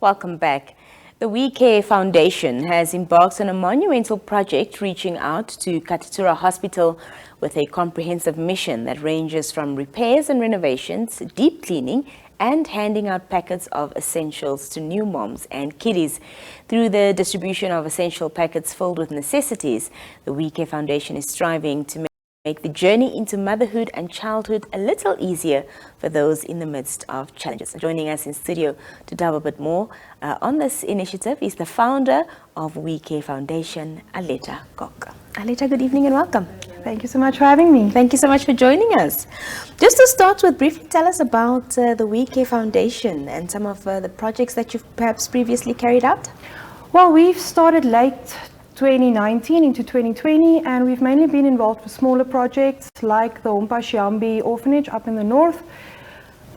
Welcome back. The WeCare Foundation has embarked on a monumental project reaching out to Katutura Hospital with a comprehensive mission that ranges from repairs and renovations, deep cleaning, and handing out packets of essentials to new moms and kiddies. Through the distribution of essential packets filled with necessities, the WeCare Foundation is striving to make the journey into motherhood and childhood a little easier for those in the midst of challenges. Joining us in studio to delve a bit more on this initiative is the founder of WeCare Foundation, Aleta Kok. Aleta, good evening and welcome. Thank you so much for having me. Thank you so much for joining us. Just to start with, briefly tell us about the WeCare Foundation and some of the projects that you've perhaps previously carried out. Well, we've started late 2019 into 2020, and we've mainly been involved with smaller projects like the Shiambi Orphanage up in the north.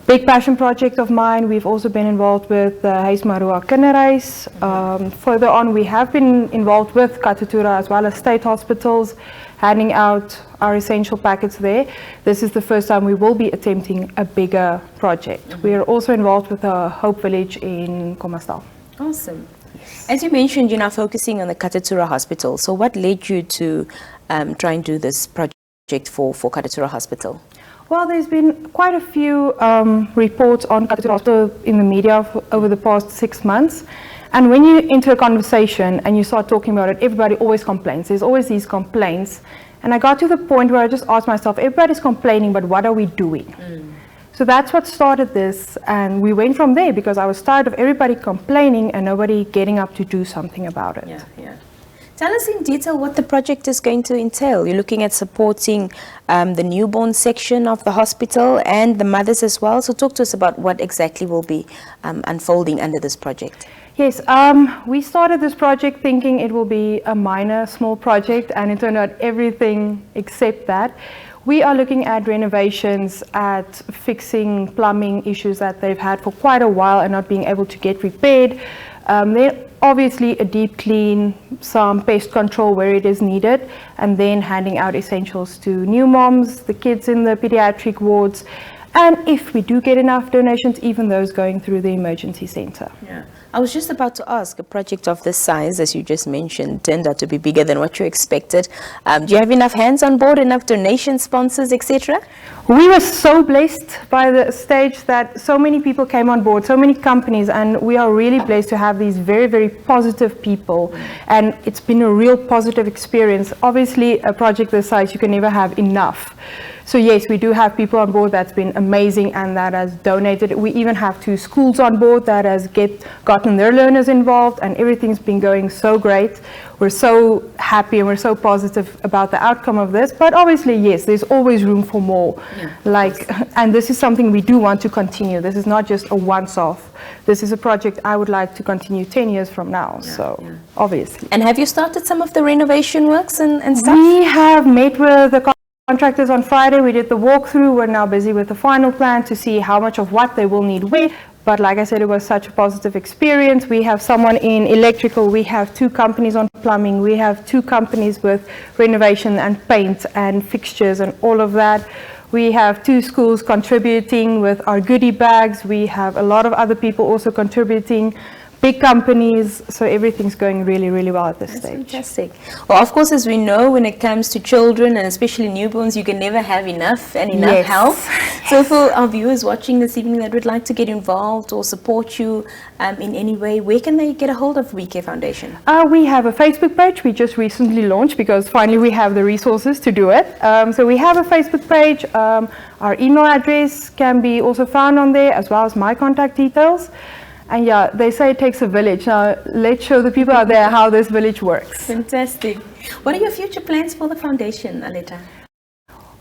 Big passion project of mine. We've also been involved with Huis Marua Kinderhuis. Further on, we have been involved with Katutura as well as state hospitals, handing out our essential packets there. This is the first time we will be attempting a bigger project. We are also involved with a Hope Village in Komastad. Awesome. As you mentioned, you're now focusing on the Katutura Hospital. So what led you to try and do this project for Katutura Hospital? Well, there's been quite a few reports on Katutura Hospital in the media over the past 6 months. And when you enter a conversation and you start talking about it, everybody always complains. There's always these complaints. And I got to the point where I just asked myself, everybody's complaining, but what are we doing? So that's what started this, and we went from there because I was tired of everybody complaining and nobody getting up to do something about it. Yeah. Tell us in detail what the project is going to entail. You're looking at supporting the newborn section of the hospital and the mothers as well. So talk to us about what exactly will be unfolding under this project. Yes, we started this project thinking it will be a minor, small project, and it turned out everything except that. We are looking at renovations, at fixing plumbing issues that they've had for quite a while and not being able to get repaired. Then obviously a deep clean, some pest control where it is needed, and then handing out essentials to new moms, the kids in the pediatric wards, and if we do get enough donations, even those going through the emergency center. Yeah. I was just about to ask, a project of this size, as you just mentioned, turned out to be bigger than what you expected. Do you have enough hands on board, enough donation sponsors, etc.? We were so blessed by the stage that so many people came on board, so many companies, and we are really blessed to have these very, very positive people. And it's been a real positive experience. Obviously, a project this size, you can never have enough. So yes, we do have people on board that's been amazing and that has donated. We even have 2 schools on board that has gotten their learners involved, and everything's been going so great. We're so happy and we're so positive about the outcome of this. But obviously, yes, there's always room for more. And this is something we do want to continue. This is not just a once-off. This is a project I would like to continue 10 years from now. Obviously. And have you started some of the renovation works and stuff? We have met with the contractors on Friday. We did the walkthrough. We're now busy with the final plan to see how much of what they will need where. But like I said, it was such a positive experience. We have someone in electrical. We have 2 companies on plumbing. We have 2 companies with renovation and paint and fixtures and all of that. We have 2 schools contributing with our goodie bags. We have a lot of other people also contributing. Big companies, so everything's going really, really well at this stage. Fantastic. Well, of course, as we know, when it comes to children and especially newborns, you can never have enough and enough help. So for our viewers watching this evening that would like to get involved or support you in any way, where can they get a hold of WeCare Foundation? We have a Facebook page we just recently launched because finally we have the resources to do it. So we have a Facebook page. Our email address can be also found on there, as well as my contact details. And yeah, they say it takes a village. Now, let's show the people out there how this village works. Fantastic. What are your future plans for the foundation, Aleta?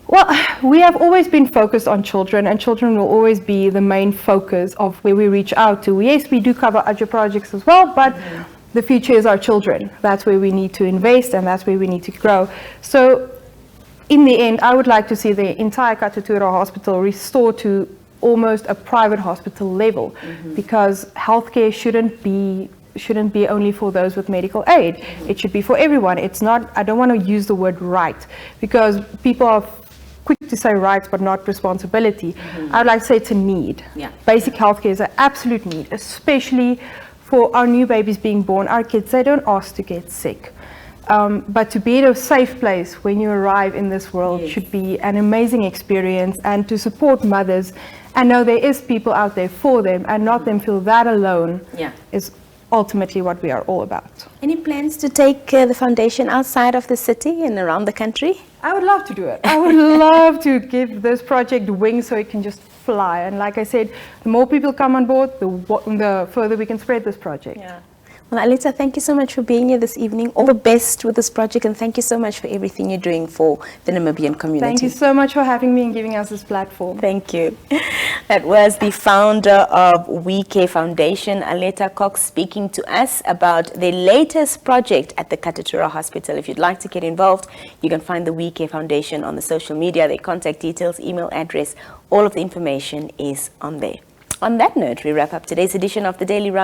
Well, we have always been focused on children, and children will always be the main focus of where we reach out to. Yes, we do cover other projects as well, but the future is our children. That's where we need to invest, and that's where we need to grow. So, in the end, I would like to see the entire Katutura Hospital restored to almost a private hospital level, because healthcare shouldn't be only for those with medical aid. It should be for everyone. It's not, I don't want to use the word right, because people are quick to say rights but not responsibility. I would like to say it's a need. Basic healthcare is an absolute need, especially for our new babies being born, our kids, they don't ask to get sick. But to be in a safe place when you arrive in this world should be an amazing experience, and to support mothers and know there is people out there for them and not them feel that alone is ultimately what we are all about. Any plans to take the foundation outside of the city and around the country? I would love to do it. I would love to give this project wings so it can just fly. And like I said, the more people come on board, the further we can spread this project. Yeah. Well, Aleta, thank you so much for being here this evening. All the best with this project, and thank you so much for everything you're doing for the Namibian community. Thank you so much for having me and giving us this platform. Thank you. That was the founder of WeCare Foundation, Aleta Cox, speaking to us about their latest project at the Katutura Hospital. If you'd like to get involved, you can find the WeCare Foundation on the social media. Their contact details, email address, all of the information is on there. On that note, we wrap up today's edition of the Daily Round.